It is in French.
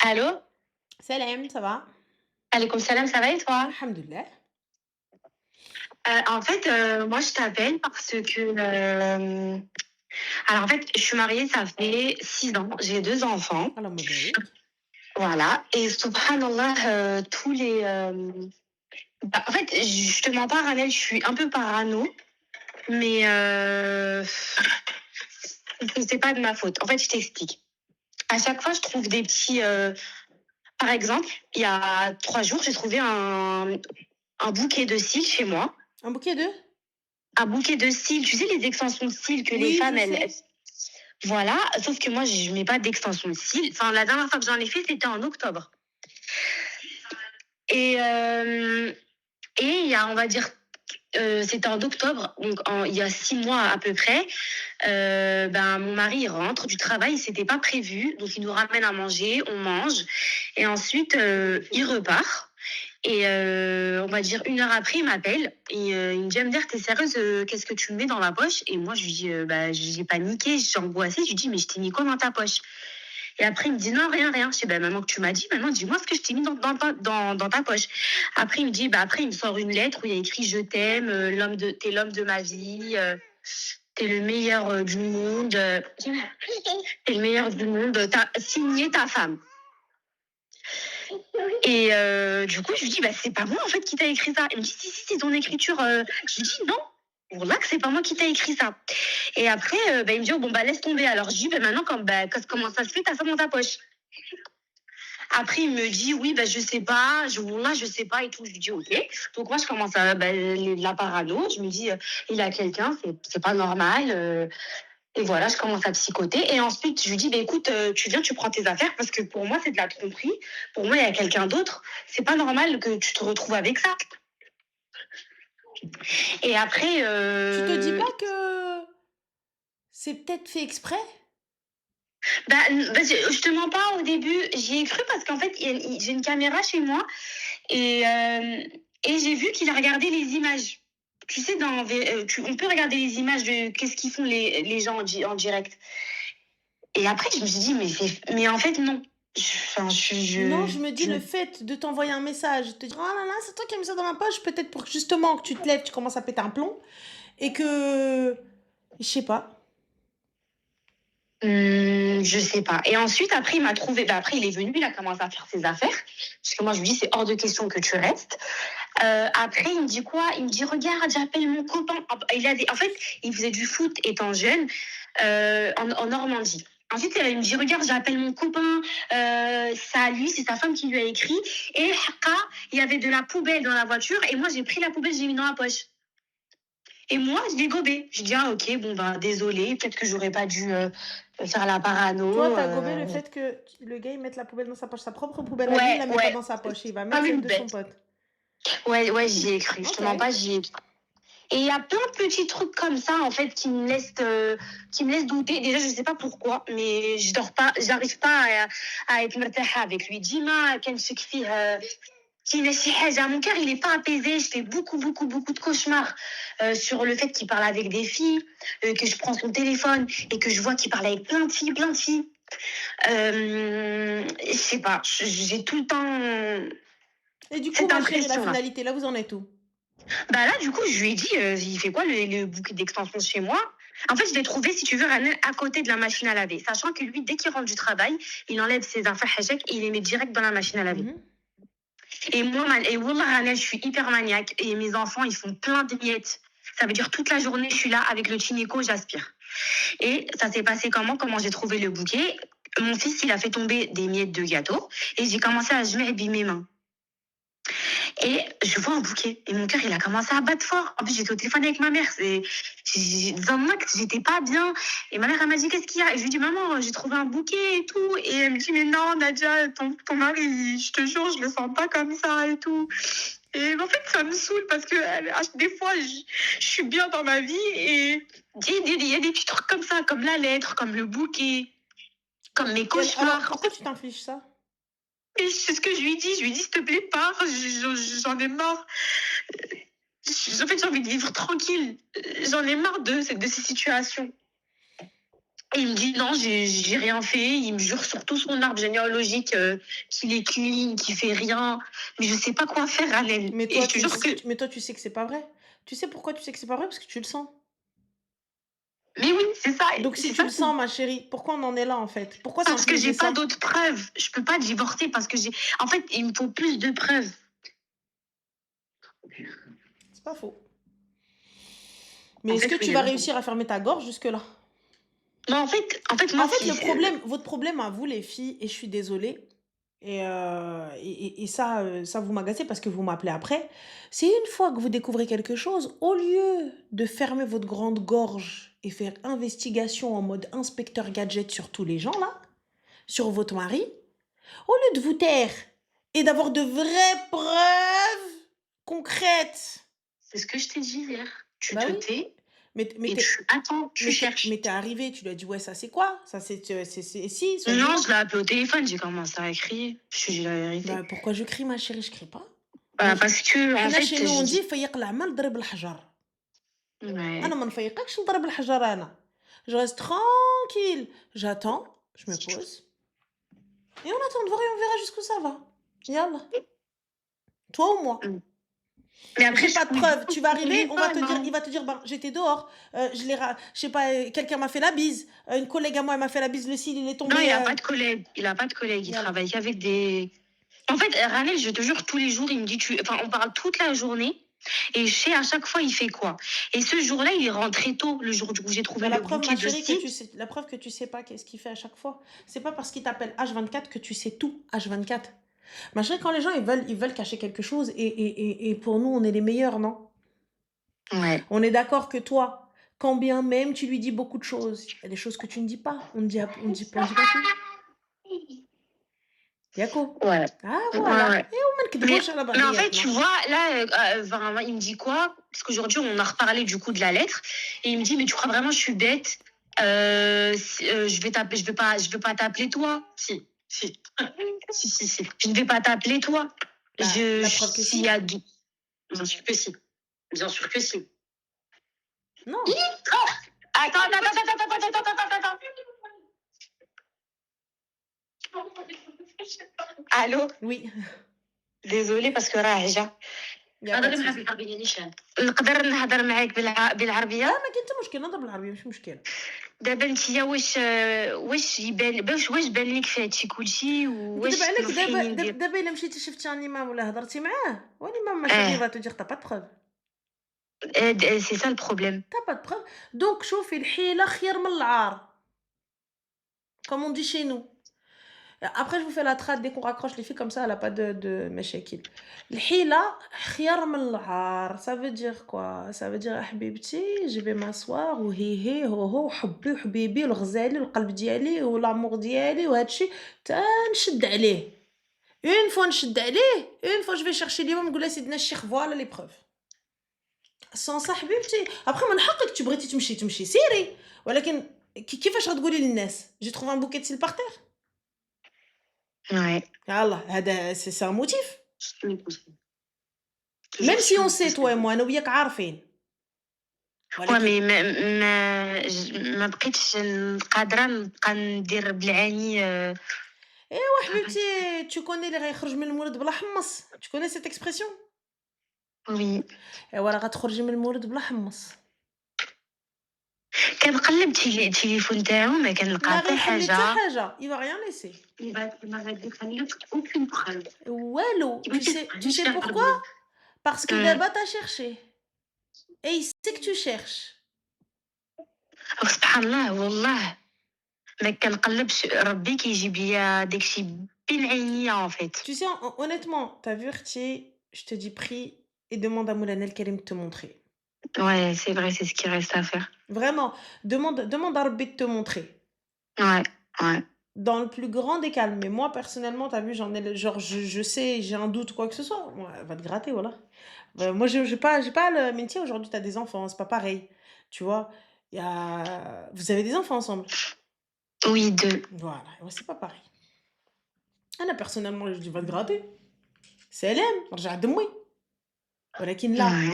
Allô? Salam, ça va? Alaikum salam, ça va et toi? Alhamdulillah. Moi, je t'appelle parce que, alors en fait, je suis mariée, ça fait 6 ans, j'ai 2 enfants, Allahumma barik. voilà et subhanallah, tous les, en fait, je te mens pas, Ranel, je suis un peu parano, mais c'est pas de ma faute. En fait, je t'explique. À chaque fois, je trouve des petits, par exemple, il y a 3 jours, j'ai trouvé un bouquet de cils chez moi. Un bouquet de? Un bouquet de cils, tu sais les extensions de cils que les Oui, femmes je elles sais. voilà, sauf que moi je mets pas d'extension de cils. Enfin la dernière fois que j'en ai fait, c'était en octobre. Et hem et il y a on va dire, c'était en octobre, donc il y a 6 mois à peu près, ben, mon mari il rentre du travail, c'était pas prévu, donc il nous ramène à manger, on mange et ensuite, il repart. Et on va dire 1 heure après, il m'appelle et il me dit: «Amder, tu sérieuse, qu'est-ce que tu me mets dans la poche?» Et moi, je lui dis: «Bah, j'ai paniqué, je suis angoissée». Je lui dis: «Mais je t'ai mis quoi dans ta poche?» Et après, il me dit: «Non, rien, rien». Je dis: «Bah, maintenant que tu m'as dit, maintenant dis-moi ce que je t'ai mis dans ta poche». Après, il me dit, bah, après, il me sort une lettre où il y a écrit: «Je t'aime, l'homme de ma vie, tu le meilleur, du monde, tu le meilleur du monde, signé ta femme». Et du coup, je lui dis: «Bah, c'est pas moi, en fait, qui t'a écrit ça». Il me dit: «Si, si, c'est ton écriture». Je lui dis: «Non, voilà que c'est pas moi qui t'a écrit ça». Et après, bah, il me dit: «Oh, bon, bah, laisse tomber». Alors je dis: «Bah, maintenant, comment ça se fait, t'as ça dans ta poche?» Après, il me dit: «Oui, bah, je sais pas, wallah, je sais pas et tout». Je lui dis: «OK». Donc moi, je commence à, bah, la parano. Je me dis: «Il a quelqu'un, c'est pas normal». Et voilà, je commence à psychoter. Et ensuite, je lui dis: «Bah, écoute, tu viens, tu prends tes affaires parce que pour moi, c'est de la tromperie. Pour moi, il y a quelqu'un d'autre. C'est pas normal que tu te retrouves avec ça». Et après, Tu te dis pas que c'est peut-être fait exprès? je te mens pas, au début, j'y ai cru parce qu'en fait, j'ai une caméra chez moi et, et j'ai vu qu'il a regardé les images. Tu sais, on peut regarder les images de qu'est-ce qu'ils font les gens en direct. Et après, je me suis dit: mais en fait, non. Enfin, Non, je me dis le fait de t'envoyer un message, te dire: «Oh là là, c'est toi qui as mis ça dans ma poche», peut-être pour que justement que tu te lèves, tu commences à péter un plomb et que je sais pas. Je sais pas. Et ensuite, après, il m'a trouvé. Bah, après, il est venu, il a commencé à faire ses affaires. Parce que moi, je lui dis, c'est hors de question que tu restes. Après, il me dit quoi? Il me dit, regarde, j'appelle mon copain. En fait, il faisait du foot étant jeune, en Normandie. Ensuite, il me dit, regarde, j'appelle mon copain. C'est à lui, c'est sa femme qui lui a écrit. Et Haka, il y avait de la poubelle dans la voiture. Et moi, j'ai pris la poubelle, j'ai mis dans la poche. Et moi, je l'ai gobé. Je dis: «Ah OK, bon, ben, désolée, peut-être que j'aurais pas dû, faire la Toi, parano, tu as gobé le fait que le gars, il mette la poubelle dans sa poche, sa propre poubelle à lui, il Ouais, la met pas ouais, dans sa poche, il va mettre comme celle une de son bête. pote. Ouais, ouais, j'y ai cru. Je te mens OK. pas, j'y ai cru. Et il y a plein de petits trucs comme ça, en fait, qui me laissent douter. Déjà, je sais pas pourquoi, mais je dors pas, j'arrive pas à être مرتاحة avec lui. ديما كنشك فيه كاينة شي حاجة. Mon cœur, il est pas apaisé. Je fais beaucoup, beaucoup, beaucoup de cauchemars, sur le fait qu'il parle avec des filles, que je prends son téléphone et que je vois qu'il parle avec plein de filles, plein de filles. Je sais pas, j'ai tout le temps Et du coup, cette ma chérie, la impression-là. finalité, là, vous en êtes où? Bah là, du coup, je lui ai dit, il fait quoi le bouquet d'extension chez moi? En fait, je l'ai trouvé, si tu veux, Ranel, à côté de la machine à laver. Sachant que lui, dès qu'il rentre du travail, il enlève ses affaires hachek et il les met direct dans la machine à laver. Mmh. Et moi, Wallah, Ranel, je suis hyper maniaque et mes enfants, ils font plein de miettes. Ça veut dire toute la journée, je suis là avec le Chinico, j'aspire. Et ça s'est passé comment j'ai trouvé le bouquet? Mon fils, il a fait tomber des miettes de gâteau et j'ai commencé à gemer mes mains. Et je vois un bouquet. Et mon cœur, il a commencé à battre fort. En plus, j'étais au téléphone avec ma mère. Dans mon acte, j'étais pas bien. Et ma mère, elle m'a dit, qu'est-ce qu'il y a? Et je lui dis, maman, j'ai trouvé un bouquet et tout. Et elle me dit, mais non, Nadia, ton mari, je te jure, je le sens pas comme ça et tout. Et en fait, ça me saoule parce que des fois, je suis bien dans ma vie et il y a des petits trucs comme ça, comme la lettre, comme le bouquet, comme mes Et alors, cauchemars. pourquoi tu t'infliges ça? Et c'est ce que je lui dis. Je lui dis, s'il te plaît, pars, j'en ai marre. En fait, j'ai envie de vivre tranquille. J'en ai marre de ces situations. Et il me dit non, j'ai rien fait. Il me jure sur tout son arbre généalogique qu'il est clean, qu'il fait rien. Mais je sais pas quoi faire, Anel. Mais Et toi, je te jure que. mais toi, tu sais que c'est pas vrai. Tu sais pourquoi tu sais que c'est pas vrai? Parce que tu le sens. Mais oui, c'est ça. Donc si C'est tu ça. le sens, ma chérie, pourquoi on en est là en fait? Pourquoi c'est en Parce que plus de j'ai pas ça? d'autres preuves. Je peux pas divorcer parce que j'ai. En fait, il me faut plus de preuves. C'est pas faux. En Mais est-ce fait, que oui, tu vas réussir à fermer ta gorge jusque-là? non, moi, En fait, si. le problème, votre problème à vous, les filles, et je suis désolée, et ça, ça vous m'agacez parce que vous m'appelez après, c'est une fois que vous découvrez quelque chose, au lieu de fermer votre grande gorge et faire investigation en mode inspecteur gadget sur tous les gens là, sur votre mari, au lieu de vous taire et d'avoir de vraies preuves concrètes, C'est ce que je t'ai dit hier. Tu bah te oui, tais mais et tu attends, tu cherches. t'es arrivé, tu lui as dit ouais ça c'est quoi? Ça si, Non, soi-disant. je l'ai appelé au téléphone, j'ai commencé à crier. Je te dis la vérité. Bah pourquoi je crie ma chérie? Je crie pas. Bah, parce que, en حنا fait, chez nous je on dis. dit فيق العمل ضرب الحجر. انا Ouais. ما نفيقكش نضرب الحجر انا. Je reste tranquille, j'attends, je me pose et on attend de voir et on verra jusqu'où ça va. Yallah. Toi ou moi? Mais après, J'ai pas de preuves. Tu vas je arriver, on va te téléphone, dire, hein. il va te dire, ben, j'étais dehors, je sais pas, quelqu'un m'a fait la bise, une collègue à moi, elle m'a fait la bise, le cil, il est Non, il tombé. a pas de collègue. Il a pas de collègue. Il Yallah. travaille qu'avec des. En fait, Ranel, je te jure, tous les jours, il me dit, enfin, on parle toute la journée. Et je sais à chaque fois, il fait quoi. Et ce jour-là, il est rentré tôt, le jour où j'ai trouvé Ben, la le preuve, bouquet ma de chérie, que tu cils. sais, la preuve que tu sais pas qu'est-ce qu'il fait à chaque fois. C'est pas parce qu'il t'appelle H24 que tu sais tout H24. Ma chérie, quand les gens, ils veulent cacher quelque chose, et pour nous, on est les meilleurs, non? Ouais. On est d'accord que toi, quand bien même tu lui dis beaucoup de choses, il y a des choses que tu ne dis pas. On dit pas tout. Yako. Ouais. Ah, Ouais, voilà. ouais. Et on met le Mais, gauche à la mais en fait, barrière, tu vois, là, enfin, il me dit quoi? Parce qu'aujourd'hui, on a reparlé du coup de la lettre. Et il me dit, mais tu crois vraiment que je suis bête? Je vais t'appeler, je vais pas t'appeler toi. Si, si, si. Je ne vais pas t'appeler toi. Bah, la preuve que S'il y si. a du. Bien sûr que si. Bien sûr que si. Non. Attends. Allô? Oui. Désolée parce que راجعة. Il y a pas de souci. بالعربية نيشان. نقدر نهضر معاك لا بالعربية؟ ما كاين حتى مشكل نهضر بالعربيه مش مشكل. دابا نتيا واش يبان واش بان لك في هادشي كلشي نكذب وواش عليك تنصحيني ندير؟ دابا الا مشيتي شفتي ان امام ولا هضرتي معاه وان ما شيري اه va te dire t'as pas de preuve. سي سا البروبليم. T'as pas de preuve. Donc شوفي الحيله خير من العار. Comme on dit chez nous. Après, je vous fais la trad dès qu'on raccroche les filles comme ça, elle a pas de مشاكل. الحيلة خير من العار. Ça veut dire quoi? Ça veut dire حبيبتي je vais m'asseoir وهي هو حبي وحبيبي والغزالي والقلب ديالي والامور ديالي وهذا الشيء تنشد عليه. Une fois نشد عليه, une fois je vais chercher اليوم نقول لها سيدنا الشيخ فوالا لي بروف. sans ça حبيبتي. Après من حقك تبغيتي تمشي سيري. ولكن كيفاش غتقولي للناس j'ai trouvé un bouquet de cils par terre. Ouais. يالله هذا c'est un motif. Même si on sait toi et moi انا وياك عارفين. Ouais, mais ما بقيتش قادرة نبقى ندير بالعاني. ايوا حبيبتي tu connais اللي غيخرج من المولد بلا حمص. Tu connais cette expression? وي. ايوا راه غتخرجي من المولد بلا حمص. كنقلب التليفون تاعو ما كنلقى ما حتى غيخلي حتى حاجة. حاجه. Il va rien laisser. ما غادي يخلي لك aucune preuve. والو. Tu sais pourquoi? Parce que دابا t'as cherché. Et il sait que tu cherches. سبحان الله والله ما كنقلبش ربي كيجيب ليا داكشي بالعينية en fait. Tu sais, honnêtement, t'as vu Rtier, je te dis prie et demande à Moulana El Karim de te montrer. Ouais, c'est vrai, c'est ce qui reste à faire. Vraiment, demande à Rabbi de te montrer. Ouais, ouais. Dans le plus grand des calmes. Mais moi, personnellement, t'as vu, j'en ai genre, je sais, j'ai un doute, quoi que ce soit. Ouais, va te gratter, voilà. Moi, j'ai pas le métier. Aujourd'hui, t'as des enfants, c'est pas pareil. Tu vois, vous avez des enfants ensemble. Oui, 2. Voilà, ouais, c'est pas pareil. Là, personnellement, je dis va te gratter. C'est elle, رجع دموي. ولكن لا. Ouais.